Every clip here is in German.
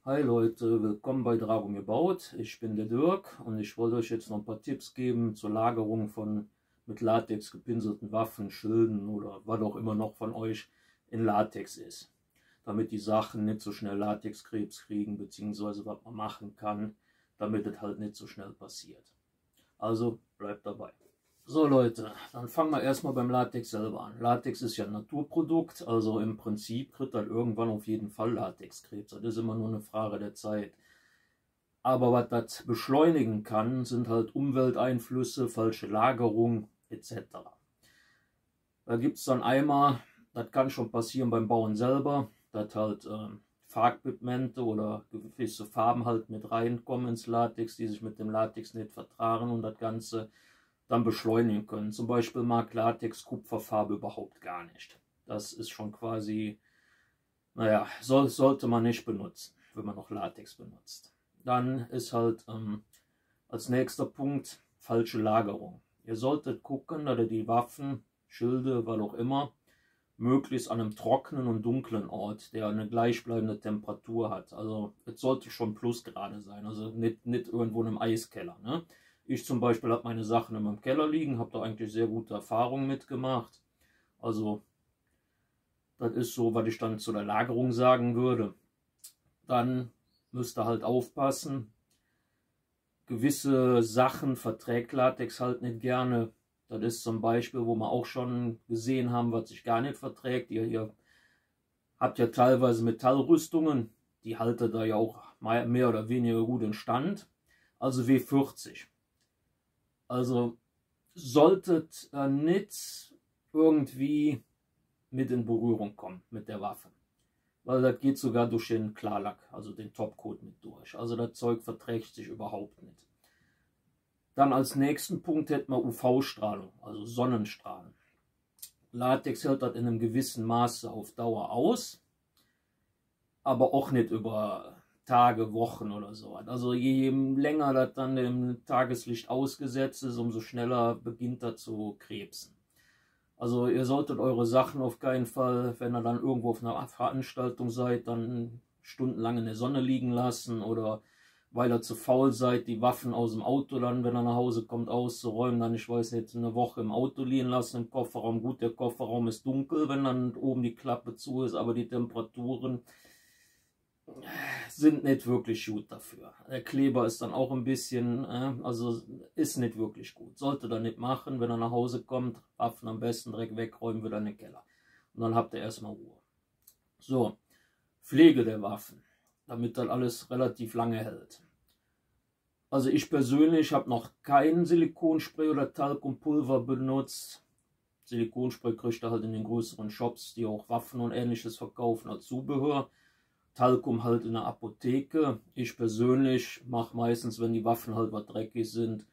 Hi Leute, willkommen bei Dragomir Baut. Ich bin der Dirk und ich wollte euch jetzt noch ein paar Tipps geben zur Lagerung von mit Latex gepinselten Waffen, Schilden oder was auch immer noch von euch in Latex ist. Damit die Sachen nicht so schnell Latexkrebs kriegen, beziehungsweise was man machen kann, damit es halt nicht so schnell passiert. Also bleibt dabei. So Leute, dann fangen wir erstmal beim Latex selber an. Latex ist ja ein Naturprodukt, also im Prinzip kriegt dann irgendwann auf jeden Fall Latexkrebs. Das ist immer nur eine Frage der Zeit. Aber was das beschleunigen kann, sind halt Umwelteinflüsse, falsche Lagerung etc. Da gibt es dann einmal, das kann schon passieren beim Bauen selber, dass halt Farbpigmente oder gewisse Farben halt mit reinkommen ins Latex, die sich mit dem Latex nicht vertragen und das Ganze dann beschleunigen können. Zum Beispiel mag Latex Kupferfarbe überhaupt gar nicht. Das ist schon quasi, naja, sollte man nicht benutzen, wenn man noch Latex benutzt. Dann ist halt als nächster Punkt falsche Lagerung. Ihr solltet gucken, dass ihr die Waffen, Schilde, was auch immer, möglichst an einem trockenen und dunklen Ort, der eine gleichbleibende Temperatur hat. Also es sollte schon Plusgrade sein, also nicht irgendwo in einem Eiskeller. Ne? Ich zum Beispiel habe meine Sachen in meinem Keller liegen, habe da eigentlich sehr gute Erfahrungen mitgemacht. Also das ist so, was ich dann zu der Lagerung sagen würde. Dann müsst ihr halt aufpassen. Gewisse Sachen verträgt Latex halt nicht gerne. Das ist zum Beispiel, wo wir auch schon gesehen haben, was sich gar nicht verträgt. Ihr habt ja teilweise Metallrüstungen, die halten da ja auch mehr oder weniger gut in Stand. Also W40. Also solltet ihr nicht irgendwie mit in Berührung kommen mit der Waffe. Weil das geht sogar durch den Klarlack, also den Topcoat mit durch. Also das Zeug verträgt sich überhaupt nicht. Dann als nächsten Punkt hätten wir UV-Strahlung, also Sonnenstrahlen. Latex hält das in einem gewissen Maße auf Dauer aus, aber auch nicht über Tage, Wochen oder so. Also je länger das dann dem Tageslicht ausgesetzt ist, umso schneller beginnt das zu krebsen. Also ihr solltet eure Sachen auf keinen Fall, wenn ihr dann irgendwo auf einer Veranstaltung seid, dann stundenlang in der Sonne liegen lassen oder weil ihr zu faul seid, die Waffen aus dem Auto dann, wenn er nach Hause kommt, auszuräumen, dann, ich weiß nicht, eine Woche im Auto liegen lassen, im Kofferraum. Gut, der Kofferraum ist dunkel, wenn dann oben die Klappe zu ist, aber die Temperaturen sind nicht wirklich gut dafür. Der Kleber ist dann auch ein bisschen, also ist nicht wirklich gut. Sollte er nicht machen, wenn er nach Hause kommt, Waffen am besten direkt wegräumen, wieder in den Keller. Und dann habt ihr erstmal Ruhe. So, Pflege der Waffen, damit dann alles relativ lange hält. Also ich persönlich habe noch kein Silikonspray oder Talkumpulver benutzt. Silikonspray kriegt ihr halt in den größeren Shops, die auch Waffen und ähnliches verkaufen als Zubehör. Talkum halt in der Apotheke. Ich persönlich mache meistens, wenn die Waffen halt was dreckig sind,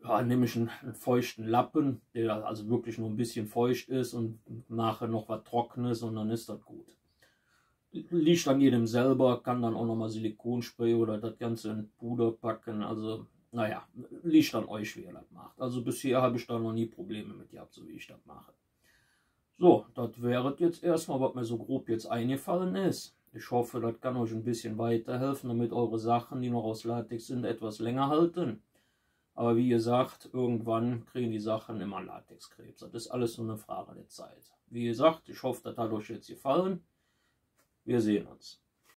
ja, nehme ich einen feuchten Lappen, der also wirklich nur ein bisschen feucht ist und nachher noch was Trockenes und dann ist das gut. Liegt an jedem selber, kann dann auch nochmal Silikonspray oder das Ganze in Puder packen. Also, naja, liegt an euch, wie ihr das macht. Also bisher habe ich da noch nie Probleme mit gehabt, so wie ich das mache. So, das wäre jetzt erstmal, was mir so grob jetzt eingefallen ist. Ich hoffe, das kann euch ein bisschen weiterhelfen, damit eure Sachen, die noch aus Latex sind, etwas länger halten. Aber wie gesagt, irgendwann kriegen die Sachen immer Latexkrebs. Das ist alles nur eine Frage der Zeit. Wie gesagt, ich hoffe, das hat euch jetzt gefallen. Wir sehen uns.